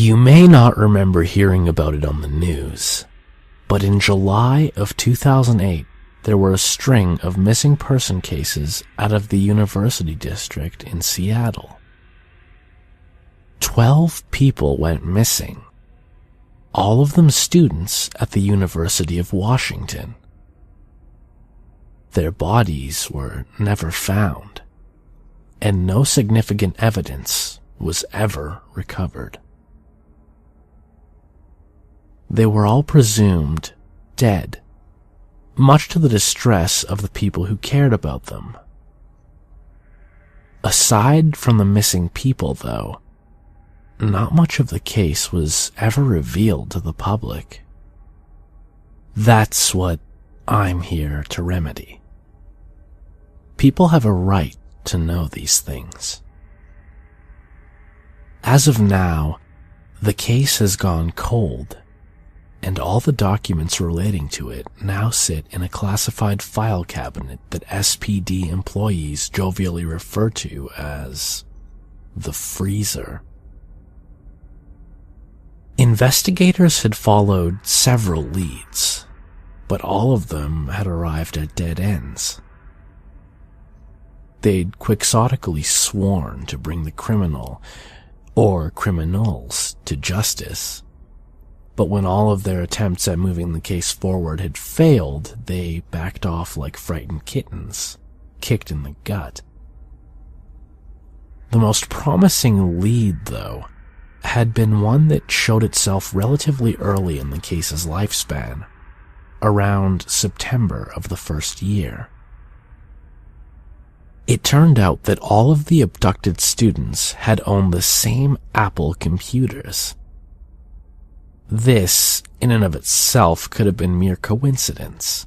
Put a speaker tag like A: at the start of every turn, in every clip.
A: You may not remember hearing about it on the news, but in July of 2008, there were a string of missing person cases out of the University District in Seattle. 12 people went missing, all of them students at the University of Washington. Their bodies were never found, and no significant evidence was ever recovered. They were all presumed dead, much to the distress of the people who cared about them. Aside from the missing people, though, not much of the case was ever revealed to the public. That's what I'm here to remedy. People have a right to know these things. As of now, the case has gone cold, and all the documents relating to it now sit in a classified file cabinet that SPD employees jovially refer to as the freezer. Investigators had followed several leads, but all of them had arrived at dead ends. They'd quixotically sworn to bring the criminal, or criminals, to justice. But when all of their attempts at moving the case forward had failed, they backed off like frightened kittens, kicked in the gut. The most promising lead, though, had been one that showed itself relatively early in the case's lifespan, around September of the first year. It turned out that all of the abducted students had owned the same Apple computers. This, in and of itself, could have been mere coincidence,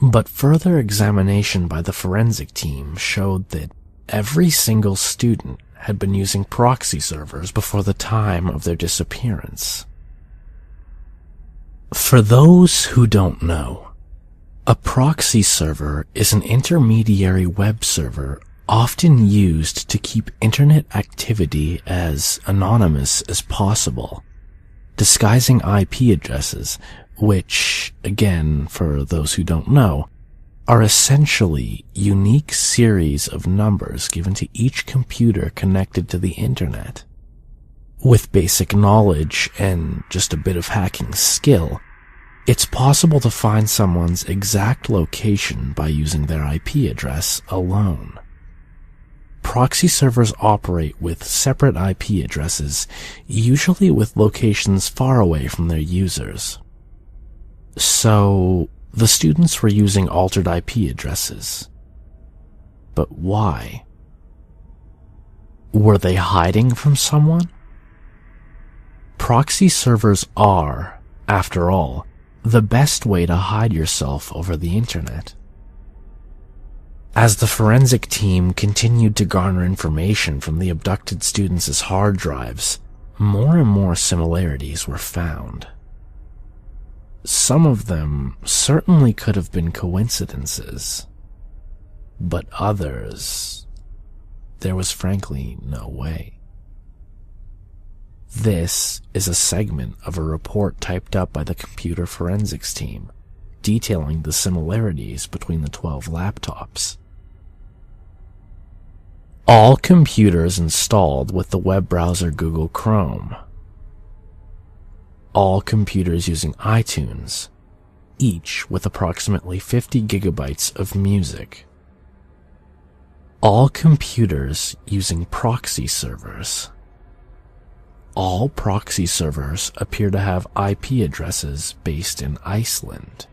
A: but further examination by the forensic team showed that every single student had been using proxy servers before the time of their disappearance. For those who don't know, a proxy server is an intermediary web server often used to keep internet activity as anonymous as possible, disguising IP addresses, which, again, for those who don't know, are essentially unique series of numbers given to each computer connected to the internet. With basic knowledge and just a bit of hacking skill, it's possible to find someone's exact location by using their IP address alone. Proxy servers operate with separate IP addresses, usually with locations far away from their users. So, the students were using altered IP addresses. But why? Were they hiding from someone? Proxy servers are, after all, the best way to hide yourself over the internet. As the forensic team continued to garner information from the abducted students' hard drives, more and more similarities were found. Some of them certainly could have been coincidences, but others, there was frankly no way. This is a segment of a report typed up by the computer forensics team, detailing the similarities between the 12 laptops. All computers installed with the web browser Google Chrome. All computers using iTunes, each with approximately 50 gigabytes of music. All computers using proxy servers. All proxy servers appear to have IP addresses based in Iceland.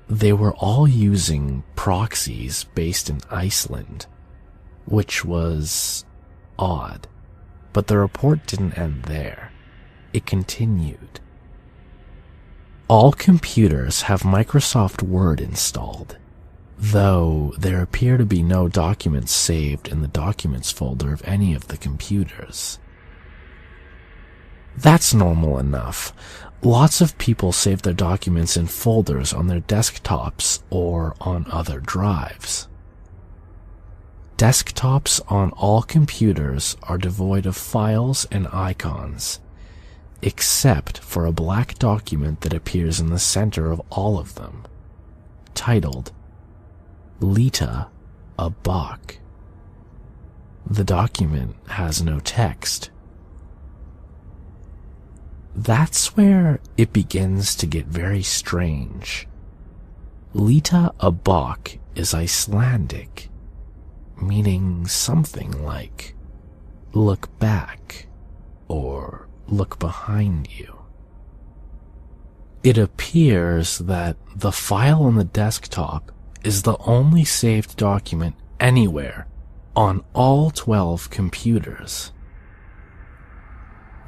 A: They were all using proxies based in Iceland, which was odd. But the report didn't end there. It continued. All computers have Microsoft Word installed, though there appear to be no documents saved in the Documents folder of any of the computers. That's normal enough. Lots of people save their documents in folders on their desktops or on other drives. Desktops on all computers are devoid of files and icons, except for a black document that appears in the center of all of them, titled Lita, a Bach. The document has no text. That's where it begins to get very strange. Lita, a Bach is Icelandic, meaning something like look back or look behind you. It appears that the file on the desktop is the only saved document anywhere on all 12 computers.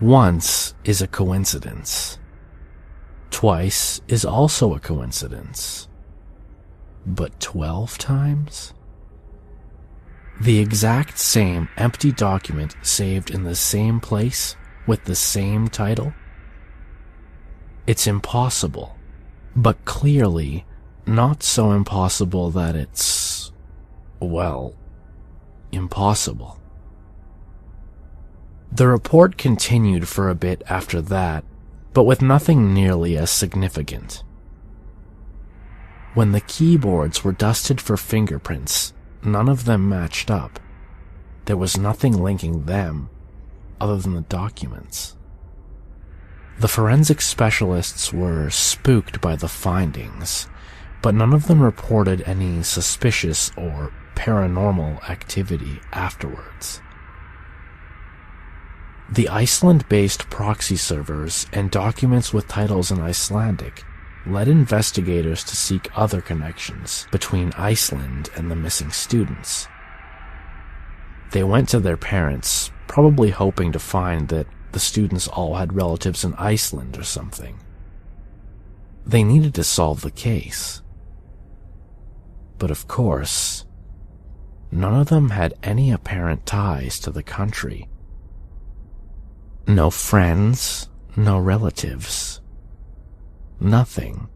A: Once is a coincidence. Twice is also a coincidence. But 12 times? The exact same empty document saved in the same place with the same title? It's impossible, but clearly not so impossible that it's, well, impossible. The report continued for a bit after that, but with nothing nearly as significant. When the keyboards were dusted for fingerprints, none of them matched up. There was nothing linking them other than the documents. The forensic specialists were spooked by the findings, but none of them reported any suspicious or paranormal activity afterwards. The Iceland-based proxy servers and documents with titles in Icelandic led investigators to seek other connections between Iceland and the missing students. They went to their parents, probably hoping to find that the students all had relatives in Iceland or something. They needed to solve the case. But of course, none of them had any apparent ties to the country. No friends, no relatives. Nothing.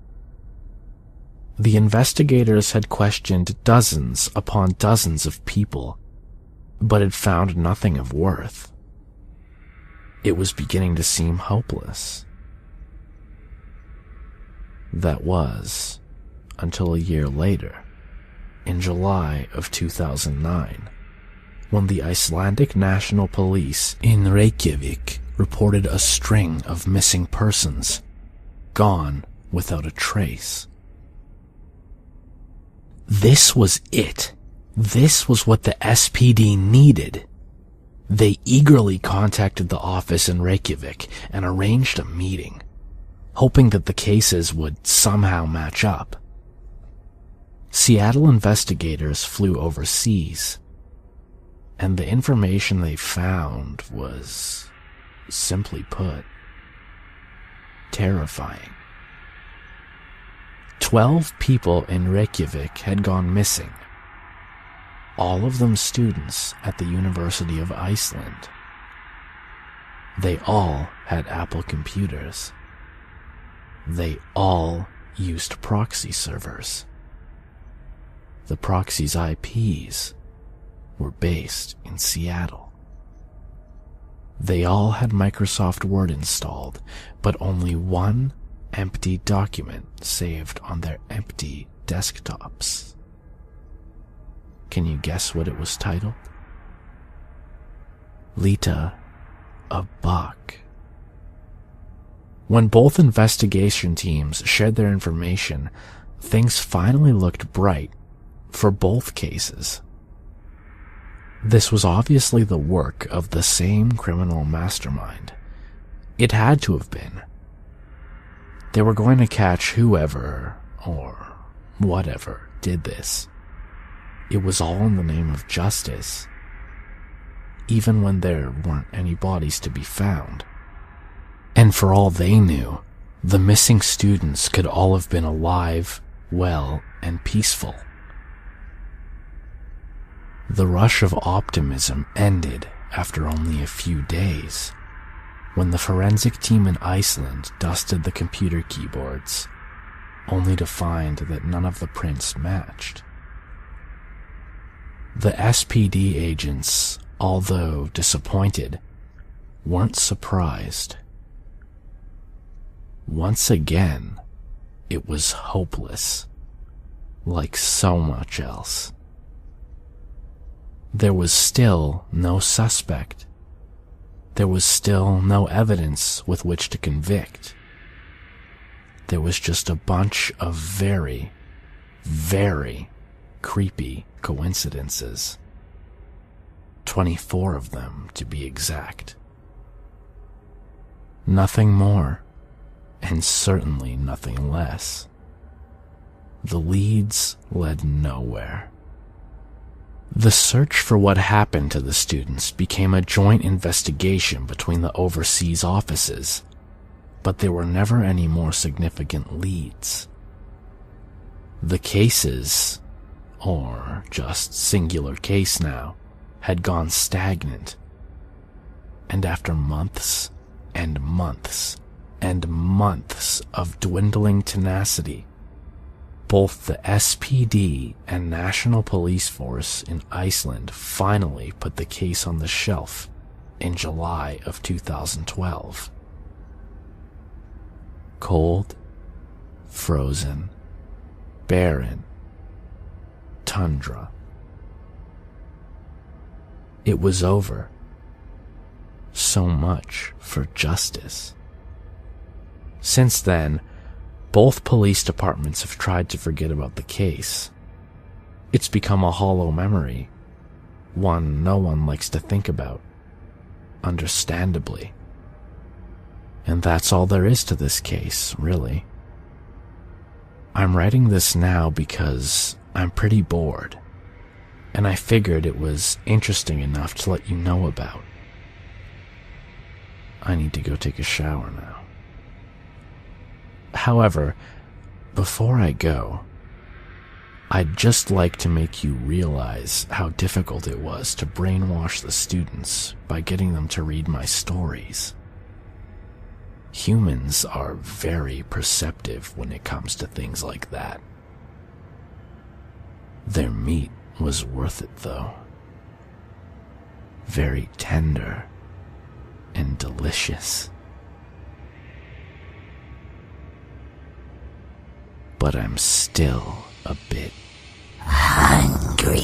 A: The investigators had questioned dozens upon dozens of people, but had found nothing of worth. It was beginning to seem hopeless. That was, until a year later, in July of 2009, when the Icelandic National Police in Reykjavik reported a string of missing persons, gone without a trace. This was it. This was what the SPD needed. They eagerly contacted the office in Reykjavik and arranged a meeting, hoping that the cases would somehow match up. Seattle investigators flew overseas, and the information they found was, simply put, terrifying. 12 people in Reykjavik had gone missing, all of them students at the University of Iceland. They all had Apple computers. They all used proxy servers. The proxy's IPs were based in Seattle. They all had Microsoft Word installed, but only one empty document saved on their empty desktops. Can you guess what it was titled? Lita, a Bach. When both investigation teams shared their information, things finally looked bright for both cases. This was obviously the work of the same criminal mastermind. It had to have been. They were going to catch whoever, or whatever, did this. It was all in the name of justice, even when there weren't any bodies to be found. And for all they knew, the missing students could all have been alive, well, and peaceful. The rush of optimism ended after only a few days, when the forensic team in Iceland dusted the computer keyboards, only to find that none of the prints matched. The SPD agents, although disappointed, weren't surprised. Once again, it was hopeless, like so much else. There was still no suspect. There was still no evidence with which to convict. There was just a bunch of very, very creepy coincidences. 24 of them, to be exact. Nothing more, and certainly nothing less. The leads led nowhere. The search for what happened to the students became a joint investigation between the overseas offices, but there were never any more significant leads. The cases, or just singular case now, had gone stagnant, and after months and months and months of dwindling tenacity, both the SPD and National Police Force in Iceland finally put the case on the shelf in July of 2012. Cold, frozen, barren, tundra. It was over. So much for justice. Since then, both police departments have tried to forget about the case. It's become a hollow memory, one no one likes to think about, understandably. And that's all there is to this case, really. I'm writing this now because I'm pretty bored, and I figured it was interesting enough to let you know about. I need to go take a shower now. However, before I go, I'd just like to make you realize how difficult it was to brainwash the students by getting them to read my stories. Humans are very perceptive when it comes to things like that. Their meat was worth it, though. Very tender and delicious. But I'm still a bit hungry.